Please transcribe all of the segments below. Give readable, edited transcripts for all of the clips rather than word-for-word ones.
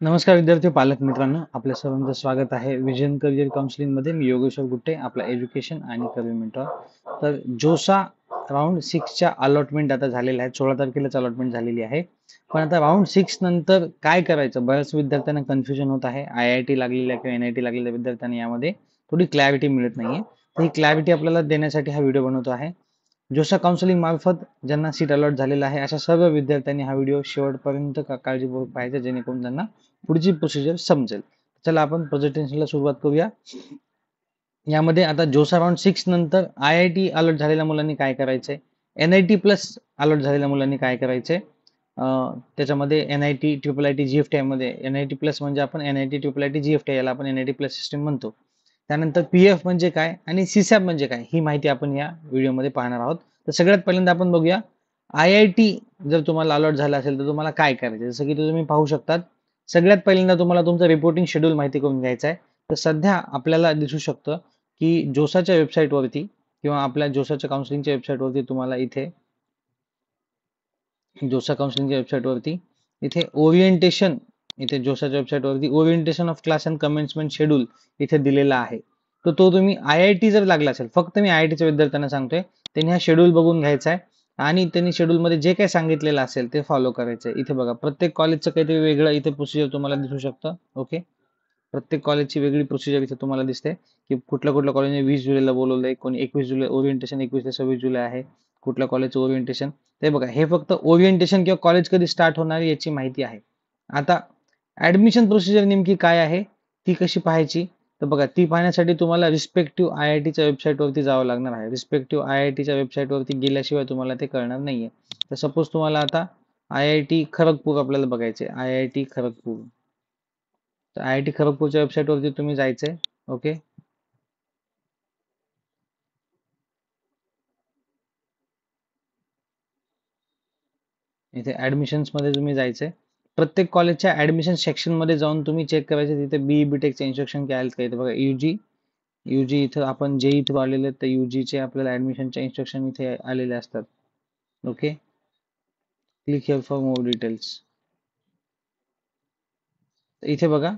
नमस्कार विद्यार्थी पालक मित्रांनो, आपल्या सर्वांचं स्वागत आहे विजन करिअर काउन्सिलिंग मध्ये. मी योगेश्वर गुट्टे, आपला एज्युकेशन आणि करिअर मेंटॉर. तर जोसा राऊंड 6च्या अलॉटमेंट आता झालेल्या आहेत. 16 तारखेलाच अलॉटमेंट झालेली आहे. पण आता राऊंड 6 नंतर काय करायचं, बऱ्याच विद्यार्थ्यांना कन्फ्युजन होत आहे. IIT लागलेल्या किंवा NIT लागलेल्या विद्यार्थ्यांना यामध्ये थोडी क्लॅरिटी मिळत नाहीये. तर ही क्लॅरिटी आपल्याला देण्यासाठी हा व्हिडिओ बनवतो आहे. जोसा काउन्सिलिंग मार्फत ज्यांना सीट अलॉट झालेला आहे अशा सर्व विद्यार्थ्यांनी हा व्हिडिओ शेवटपर्यंत काळजीपूर्वक पाहायचा, जेणेकरून त्यांना पुढची प्रोसिजर समजेल. चला आपण प्रेझेंटेशनला सुरुवात करूया. यामध्ये आता जोसा राऊंड 6 नंतर IIT अलॉट झालेल्या मुलांनी काय करायचंय, NIT प्लस अलॉट झालेल्या मुलांनी काय करायचंय, त्याच्यामध्ये NIT IIIT GFTI मध्ये NIT प्लस म्हणजे आपण NIT IIIT GFTI याला आपण NIT प्लस सिस्टीम म्हणतो. त्यानंतर PF म्हणजे काय आणि CSAP म्हणजे काय, ही माहिती आपण या व्हिडिओमध्ये पाहणार आहोत. तर सगळ्यात पहिल्यांदा आपण बघूया IIT जर तुम्हाला अलॉट झाला असेल तर तुम्हाला काय करायचं. जसं की तुम्ही पाहू शकतात, सगळ्यात पहिल्यांदा तुम्हाला तुमचं रिपोर्टिंग शेड्यूल माहिती करून घ्यायचं आहे. तर सध्या आपल्याला दिसू शकतं की जोसाच्या वेबसाईटवरती किंवा आपल्या जोसाच्या काउन्सिलिंगच्या वेबसाईटवरती तुम्हाला इथे जोसा काउन्सिलिंगच्या वेबसाईटवरती इथे ओरिएंटेशन, इथे जोसाच्या वेबसाईटवरती orientation of class and commencement schedule इथे दिलेला आहे. तर तो तुम्ही IIT जर लागला असेल, फक्त मी IITच्या विद्यार्थ्यांना सांगतोय, त्यांनी हा शेड्यूल बघून घ्यायचा आहे आणि त्यांनी शेड्यूलमध्ये जे काही सांगितलेलं असेल ते फॉलो करायचं आहे. इथे बघा, प्रत्येक कॉलेजचं काहीतरी वेगळं इथे प्रोसिजर तुम्हाला दिसू शकतं. ओके, प्रत्येक कॉलेजची वेगळी प्रोसिजर इथे तुम्हाला दिसते की कुठल्या कुठल्या कॉलेजने 20 जुलैला बोलवलंय, कोणी 21 जुलै ओरिएंटेशन, 21 ते 26 जुलै आहे कुठल्या कॉलेजचं ओरिएंटेशन. ते बघा, हे फक्त ओरिएंटेशन किंवा कॉलेज कधी स्टार्ट होणार याची माहिती आहे. आता ऍडमिशन प्रोसिजर नेमकी काय आहे, ती कशी पाहायची, तर बघा, ती पाहण्यासाठी तुम्हाला रिस्पेक्टिव्ह IITच्या वेबसाईटवरती जावं लागणार आहे. रिस्पेक्टिव्ह IITच्या वेबसाईटवरती गेल्याशिवाय तुम्हाला ते कळणार नाहीये. तर सपोज तुम्हाला आता IIT खरगपूर आपल्याला बघायचे, IIT खरगपूर. तर IIT खरगपूरच्या वेबसाईटवरती तुम्ही जायचंय. ओके, इथे ऍडमिशन्स मध्ये तुम्ही जायचंय. प्रत्येक कॉलेजच्या ऍडमिशन सेक्शन मध्ये जाऊन तुम्ही चेक करायचे, तिथे BE BTECचे इन्स्ट्रक्शन काय आहेत का. इथे बघा, युजी इथं आपण जे इथं आलेले आहेत, तर UGचे आपल्याला ऍडमिशनच्या इन्स्ट्रक्शन इथे आलेले असतात. Okay, click here for more details. इथे बघा,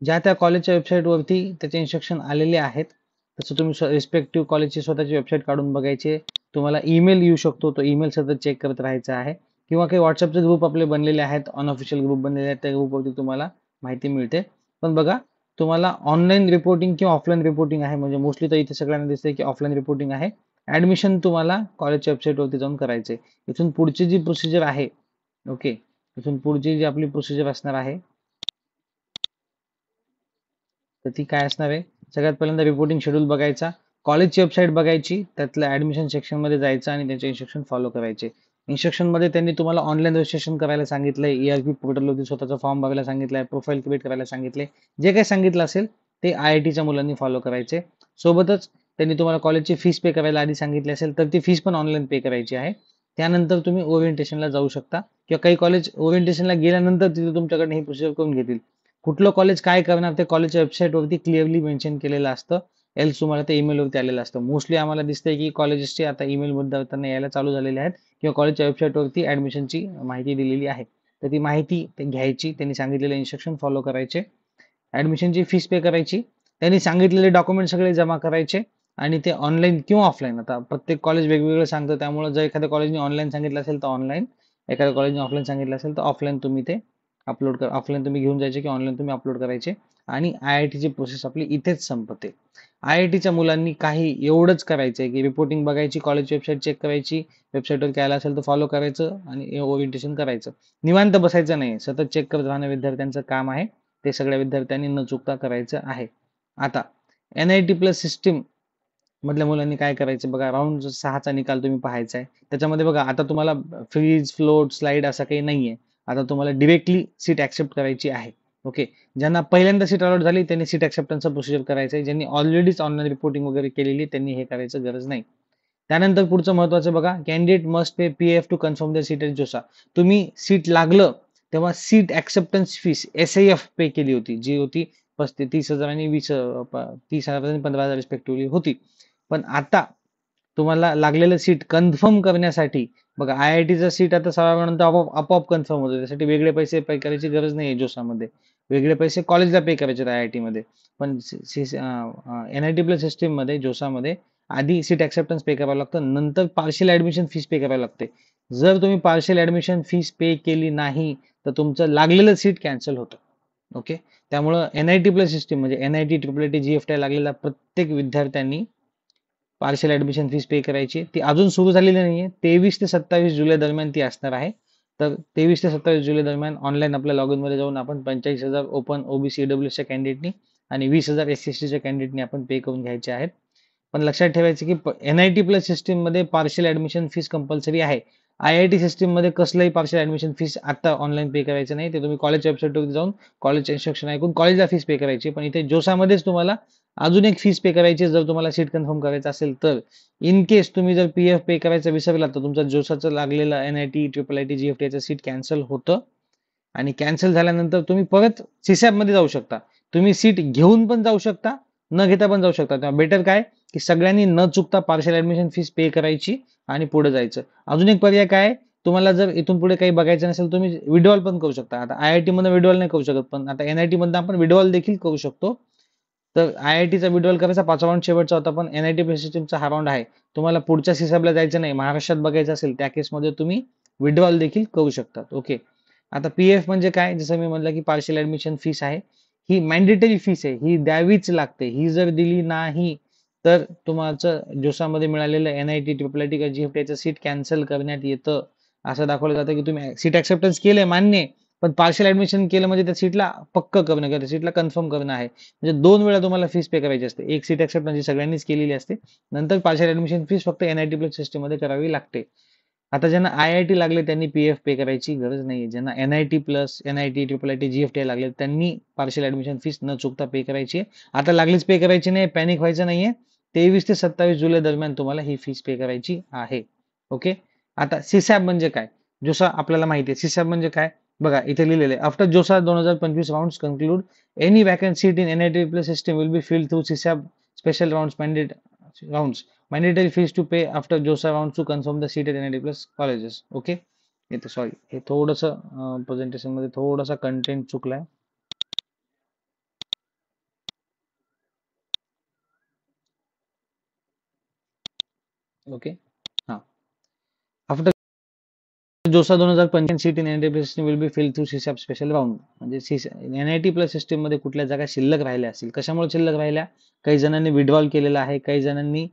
ज्या त्या कॉलेजच्या वेबसाईटवरती त्याचे इन्स्ट्रक्शन आलेले आहेत, तसं तुम्ही रिस्पेक्टिव्ह कॉलेजची स्वतःची वेबसाईट काढून बघायची. तुम्हाला ईमेल येऊ शकतो, तो ईमेल सतत चेक करत राहायचा आहे, किंवा काही व्हॉट्सअपचे ग्रुप आपले बनलेले आहेत, अनऑफिशियल ग्रुप बनलेले आहेत, त्या ग्रुपवरती तुम्हाला माहिती मिळते. पण बघा, तुम्हाला ऑनलाईन रिपोर्टिंग किंवा ऑफलाईन रिपोर्टिंग आहे, म्हणजे मोस्टली तर इथे सगळ्यांना दिसतंय की ऑफलाईन रिपोर्टिंग आहे. ऍडमिशन तुम्हाला कॉलेजच्या वेबसाईटवरती जाऊन करायचे. इथून पुढची जी प्रोसिजर आहे, ओके, इथून पुढची जी आपली प्रोसिजर असणार आहे, तर ती काय असणार आहे, सगळ्यात पहिल्यांदा रिपोर्टिंग शेड्यूल बघायचा, कॉलेजची वेबसाईट बघायची, त्यातल्या ऍडमिशन सेक्शन मध्ये जायचं आणि त्यांचे इन्स्ट्रक्शन फॉलो करायचे. इन्स्ट्रक्शन मध्ये त्यांनी तुम्हाला ऑनलाईन रजिस्ट्रेशन करायला सांगितलंय, ERP पोर्टलवरती स्वतःचा फॉर्म भरायला सांगितलाय, प्रोफाईल क्रिएट करायला सांगितले. जे काही सांगितलं असेल ते IITच्या मुलांनी फॉलो करायचे. सोबतच त्यांनी तुम्हाला कॉलेजची फीस पे करायला आधी सांगितली असेल तर ती फीस पण ऑनलाईन पे करायची आहे. त्यानंतर तुम्ही ओरिएंटेशनला जाऊ शकता, किंवा काही कॉलेज ओरिएंटेशनला गेल्यानंतर तिथे तुमच्याकडे ही प्रोसिजर करून घेतील. कुठलं कॉलेज काय करणार ते कॉलेजच्या वेबसाईटवरती क्लिअरली मेन्शन केलेलं असतं, एल्स तुम्हाला ते ईमेलवरती आलेलं असतं. मोस्टली आम्हाला दिसतंय की कॉलेजेसचे आता ईमेल त्यांना यायला चालू झालेले आहेत, किंवा कॉलेजच्या वेबसाईटवरती ऍडमिशनची माहिती दिलेली आहे. तर ती माहिती घ्यायची, त्यांनी सांगितलेले इन्स्ट्रक्शन फॉलो करायचे, ऍडमिशनची फीस पे करायची, त्यांनी सांगितलेले डॉक्युमेंट सगळे जमा करायचे, आणि ते ऑनलाईन किंवा ऑफलाईन, आता प्रत्येक कॉलेज वेगवेगळं सांगतं, त्यामुळे जर एखाद्या कॉलेजने ऑनलाईन सांगितलं असेल तर ऑनलाईन, एखाद्या कॉलेजने ऑफलाईन सांगितलं असेल तर ऑफलाईन तुम्ही ते अपलोड कर, ऑफलाईन तुम्ही घेऊन जायचे की ऑनलाईन तुम्ही अपलोड करायचे. आणि IITची प्रोसेस आपली इथेच संपते. IITच्या मुलांनी काही एवढंच करायचंय की रिपोर्टिंग बघायची, कॉलेज वेबसाईट चेक करायची, वेबसाईटवर काय आलं असेल तर फॉलो करायचं आणि ओरिएंटेशन करायचं. निवांत बसायचं नाही, सतत चेक करत राहणं विद्यार्थ्यांचं काम आहे. ते सगळ्या विद्यार्थ्यांनी न चुकता करायचं आहे. आता NIT प्लस सिस्टीम मधल्या मुलांनी काय करायचं बघा, राऊंड 6चा निकाल तुम्ही पाहायचा आहे. त्याच्यामध्ये बघा, आता तुम्हाला फ्रीज, फ्लोट, स्लाइड असं काही नाहीये. आता तुम्हाला डिरेक्टली सीट ऍक्सेप्ट करायची आहे. ओके, ज्यांना पहिल्यांदा सीट अलॉट झाली त्यांनी सीट ऍक्सेप्टन्सचा प्रोसिजर करायचं आहे. ज्यांनी ऑलरेडीच ऑनलाईन रिपोर्टिंग वगैरे केलेली त्यांनी हे करायचं गरज नाही. त्यानंतर पुढचं महत्वाचं बघा, candidate must pay PF to confirm the seat at JoSAA. तुम्ही सीट लागलं तेव्हा seat acceptance fee SIF pay केली होती, जी होती 30,000 आणि 30,000 आणि 15,000 रिस्पेक्टिव्हली होती. पण आता तुम्हाला लागलेलं सीट कन्फर्म करण्यासाठी बघा, IITचं सीट आता 6व्या महिन्यानंतर आपोआप आपोआप कन्फर्म होतं. त्यासाठी वेगळे पैसे पे करायची गरज नाही जोसामध्ये. वेगळे पैसे कॉलेजला पे करायचे IIT मध्ये. पण NIT प्लस सिस्टीम मध्ये जोसामध्ये आधी सीट ऍक्सेप्टन्स पे करावं लागतं, नंतर पार्शियल ऍडमिशन फीस पे करावी लागते. जर तुम्ही पार्शियल ऍडमिशन फीस पे केली नाही तर तुमचं लागलेलं सीट कॅन्सल होतं. ओके, त्यामुळं NIT प्लस सिस्टीम म्हणजे NIT IIIT GFT लागलेला प्रत्येक विद्यार्थ्यांनी पार्शियल ऍडमिशन फीस पे करायची. ती अजून सुरू झालेली नाहीये. 23 ते 27 जुलै दरम्यान ती असणार आहे. तर 23 ते 27 जुलै दरम्यान ऑनलाईन आपल्या लॉग इन मध्ये जाऊन आपण 45,000 ओपन OBC EWS च्या कॅन्डिडेटनी आणि 20,000 SC च्या कॅन्डिडेटनी आपण पे करून घ्यायचे आहेत. पण लक्षात ठेवायचं की NIT प्लस सिस्टीम मध्ये पार्शियल ऍडमिशन फीस कंपल्सरी आहे. IIT सिस्टीम मध्ये कसलंही पार्शियल ऍडमिशन फीस आता ऑनलाईन पे करायचं नाही. ते तुम्ही कॉलेजच्या वेबसाईटवर जाऊन कॉलेजचे इन्स्ट्रक्शन ऐकून कॉलेजला फीस पे करायची. पण इथे जोसामध्येच तुम्हाला अजून एक फीस पे करायची जर तुम्हाला सीट कन्फर्म करायचं असेल तर. इन केस तुम्ही जर PF पे करायचं विसरला तर तुमचं जोसाचं लागलेलं NIT IIIT GFT seat cancel होतं. आणि कॅन्सल झाल्यानंतर तुम्ही परत CSAB मध्ये जाऊ शकता. तुम्ही सीट घेऊन पण जाऊ शकता, न घेता पण जाऊ शकता. तेव्हा बेटर काय की सगळ्यांनी न चुकता पार्शियल ऍडमिशन फीस पे करायची आणि पुढे जायचं. अजून एक पर्याय काय, तुम्हाला जर इथून पुढे काही बघायचं नसेल तुम्ही विड्रॉल पण करू शकता. आता IIT मध्ये विड्रॉल नाही करू शकत, पण आता NIT मध्ये आपण विड्रॉल देखील करू शकतो. तर IITचा विड्रॉल करायचा 5वा राऊंड शेवटचा होता, पण NIT सिस्टीमचा हा राऊंड आहे. तुम्हाला पुढच्या सीसॅबला जायचं नाही, महाराष्ट्रात बघायचं असेल त्या केसमध्ये तुम्ही विड्रॉल देखील करू शकता. ओके, आता PF म्हणजे काय, जसं मी म्हटलं की पार्शियल ऍडमिशन फीस आहे. ही मॅन्डेटरी फीस आहे, ही द्यावीच लागते. ही जर दिली नाही तर तुमचं जोसामध्ये मिळालेलं NIT IIIT किंवा GFTचं सीट कॅन्सल करण्यात येतं. असं दाखवलं जातं की तुम्ही सीट ऍक्सेप्टन्स केलंय मान्य, पण पार्शियल ऍडमिशन केलं म्हणजे त्या सीटला पक्क करणं किंवा त्या सीटला कन्फर्म करणं आहे. म्हणजे 2 वेळा तुम्हाला फीस पे करायची असते. एक सीट ऍक्सेप्टन्स सगळ्यांनीच केलेली असते, नंतर पार्शियल ऍडमिशन फीस फक्त NIT प्लस सिस्टीम मध्ये करावी लागते. आता ज्यांना IIT लागले त्यांनी PF पे करायची गरज नाही. ज्यांना NIT plus NIT IIIT GFT लागले त्यांनी पार्शियल ऍडमिशन फीस न चुकता पे करायची. आता लागलीच पे करायची नाही, पॅनिक व्हायचं नाहीये. 23 ते 27 जुलै दरम्यान तुम्हाला ही फीस पे करायची आहे. ओके, आता CSAB म्हणजे काय, जोसा आपल्याला माहिती आहे. CSAB म्हणजे काय बघा, इथे लिहिलेलं आहे. After JoSAA 2025 rounds conclude, any vacant seat in NIT plus system will be filled through CSAB special rounds rounds. Mandatory fees to pay after JOSA rounds to confirm the seat at NIT plus colleges. Okay. इथे sorry, हे थोडंसं presentation मध्ये थोडासा content चुकलाय. Okay, हा. After JoSAA 2025 seat in NIT plus system will be fill through CSAB special round. म्हणजे NIT plus system मध्ये कुठल्या जागा शिल्लक राहिल्या असतील, कशामुळे शिल्लक राहिल्या, काही जणांनी विड्रॉल केलेला आहे, काही जणांनी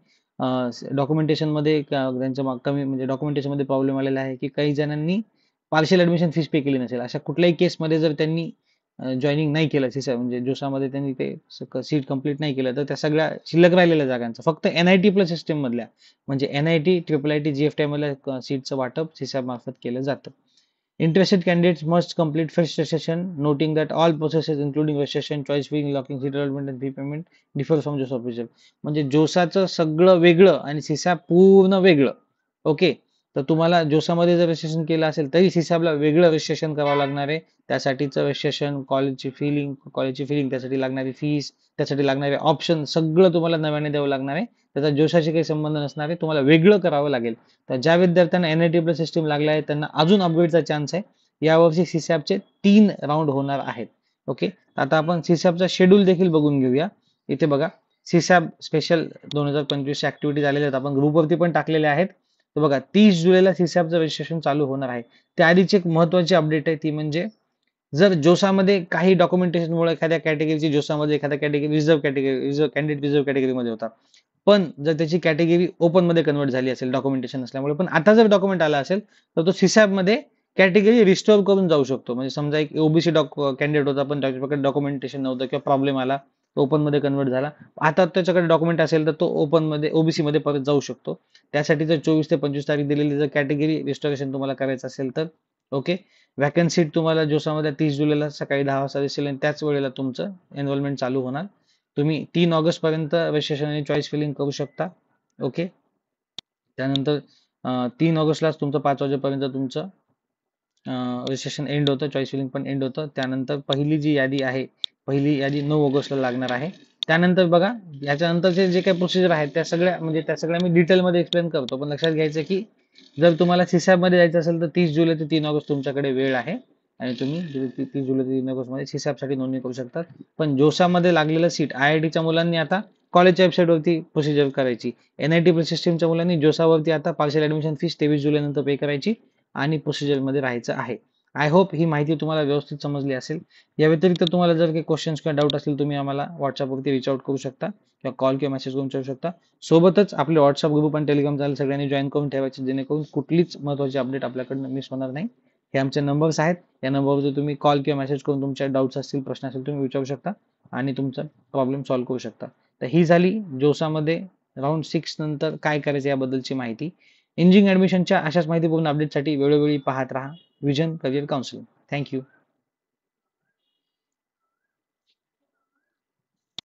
डॉक्युमेंटेशन मध्ये त्यांच्या कमी म्हणजे डॉक्युमेंटेशन मध्ये प्रॉब्लेम आलेला आहे, की काही जणांनी पार्शियल ऍडमिशन फीस पे केली नसेल. अशा कुठल्याही केसमध्ये जर त्यांनी जॉईनिंग नाही केलं CSAB म्हणजे जोसामध्ये त्यांनी ते सीट कंप्लीट नाही केलं तर त्या सगळ्या शिल्लक राहिलेल्या जागांचं फक्त NIT प्लस सिस्टीम मधल्या म्हणजे NIT IIIT GFT मधल्या सीटचं वाटप CSAB मार्फत केलं जातं. Interested candidates must complete first registration, noting that all processes including registration, choice filling, locking, seat allotment and fee payment differ from JOSA official. म्हणजे जोसाचं सगळं वेगळं आणि CSAB पूर्ण वेगळं. ओके, तर तुम्हाला जोसामध्ये जर रजिस्ट्रेशन केलं असेल तरी CSABला वेगळं रजिस्ट्रेशन करावं लागणार आहे. त्यासाठीचं रजिस्ट्रेशन, कॉलेजची फिलिंग, त्यासाठी लागणारी फीस, त्यासाठी लागणारे ऑप्शन सगळं तुम्हाला नव्याने द्यावं लागणार आहे. त्याचा जोशाशी काही संबंध नसणार आहे, तुम्हाला वेगळं करावं लागेल. तर ज्या विद्यार्थ्यांना NIT प्लस सिस्टीम लागला आहे त्यांना अजून अपग्रेडचा चान्स आहे. यावर्षी CSABचे 3 राऊंड होणार आहेत. ओके, आता आपण CSABचा शेड्यूल देखील बघून घेऊया. इथे बघा, CSAB स्पेशल 2025 ऍक्टिव्हिटी झालेल्या आहेत, आपण ग्रुपवरती पण टाकलेल्या आहेत. तर बघा, 30 जुलैला CSABचं रजिस्ट्रेशन चालू होणार आहे. त्याआधीची एक महत्वाची अपडेट आहे ती म्हणजे जर जोसामध्ये काही डॉक्युमेंटेशनमुळे एखाद्या कॅटेगरीची जोसामध्ये एखाद्या कॅटेगरी रिझर्व्ह कॅन्डिडेट रिझर्व्ह कॅटेगरीमध्ये होता, पण जर त्याची कॅटेगरी ओपन मध्ये कन्वर्ट झाली असेल डॉक्युमेंटेशन असल्यामुळे, पण आता जर डॉक्युमेंट आला असेल तर तो CSAB मध्ये कॅटेगरी रिस्टोर करून जाऊ शकतो. म्हणजे समजा एक OBC कॅन्डिडेट होता पण त्याच्याकडे डॉक्युमेंटेशन नव्हतं किंवा प्रॉब्लेम आला, ओपन मध्ये कन्वर्ट झाला, आता त्याच्याकडे डॉक्युमेंट असेल तर तो ओपन मध्ये OBC मध्ये परत जाऊ शकतो. त्यासाठी जर 24 ते 25 तारीख दिलेली जर कॅटेगरी रिस्टोरेशन तुम्हाला करायचं असेल तर ओके, व्हॅकन्सी तुम्हाला जोसामध्ये 30 जुलैला सकाळी 10 वाजता दिसेल आणि त्याच वेळेला तुमचं एनरोलमेंट चालू होणार. तुम्ही 3 ऑगस्ट पर्यंत रजिस्ट्रेशन आणि चॉईस फिलिंग करू शकता. ओके, त्यानंतर 3 ऑगस्टलाच तुमचं 5 वाजेपर्यंत तुमचं रजिस्ट्रेशन एंड होतं, चॉईस फिलिंग पण एंड होतं. त्यानंतर पहिली जी यादी आहे, पहिली यादी 9 ऑगस्टला लागणार आहे. त्यानंतर बघा, याच्यानंतरचे जे काही प्रोसिजर आहेत त्या सगळ्या मी डिटेलमध्ये एक्सप्लेन करतो. पण लक्षात घ्यायचं की जर तुम्हाला सीसॅप मध्ये जायचं असेल तर 30 जुलै ते 3 ऑगस्ट तुमच्याकडे वेळ आहे आणि तुम्ही 30 जुलै ते 3 ऑगस्ट मध्ये सीसॅप साठी नोंदणी करू शकता. पण जोसामध्ये लागलेलं सीट IITच्या मुलांनी आता कॉलेजच्या वेबसाईटवरती प्रोसिजर करायची. NIT सिस्टीमच्या मुलांनी जोसावरती आता पार्शियल ऍडमिशन फीस 23 जुलै नंतर पे करायची आणि प्रोसिजर मध्ये राहायचं आहे. आय होप ही माहिती तुम्हाला व्यवस्थित समजली असेल. या व्यतिरिक्त तुम्हाला जर काही क्वेश्चन्स किंवा डाऊट असेल तुम्ही आम्हाला व्हॉट्सअपवरती रीच आउट करू शकता किंवा कॉल किंवा मेसेज करून विचारू शकता. सोबतच आपले व्हॉट्सअप ग्रुप आणि टेलिग्राम चॅनल सगळ्यांनी जॉईन करून ठेवायचे, जेणेकरून कुठलीच महत्त्वाची अपडेट आपल्याकडनं मिस होणार नाही. हे आमचे नंबर्स आहेत. या नंबरवरती तुम्ही कॉल किंवा मेसेज करून तुमच्या डाऊट्स असतील, प्रश्न असतील तुम्ही विचारू शकता आणि तुमचा प्रॉब्लेम सॉल्व्ह करू शकता. तर ही झाली जोसामध्ये राऊंड 6 नंतर काय करायचं याबद्दलची माहिती. इंजिनिअरिंग ऍडमिशनच्या अशाच माहितीपूर्ण अपडेटसाठी वेळोवेळी पाहत राहा विजन करिअर काउन्सिलिंग. थँक्यू.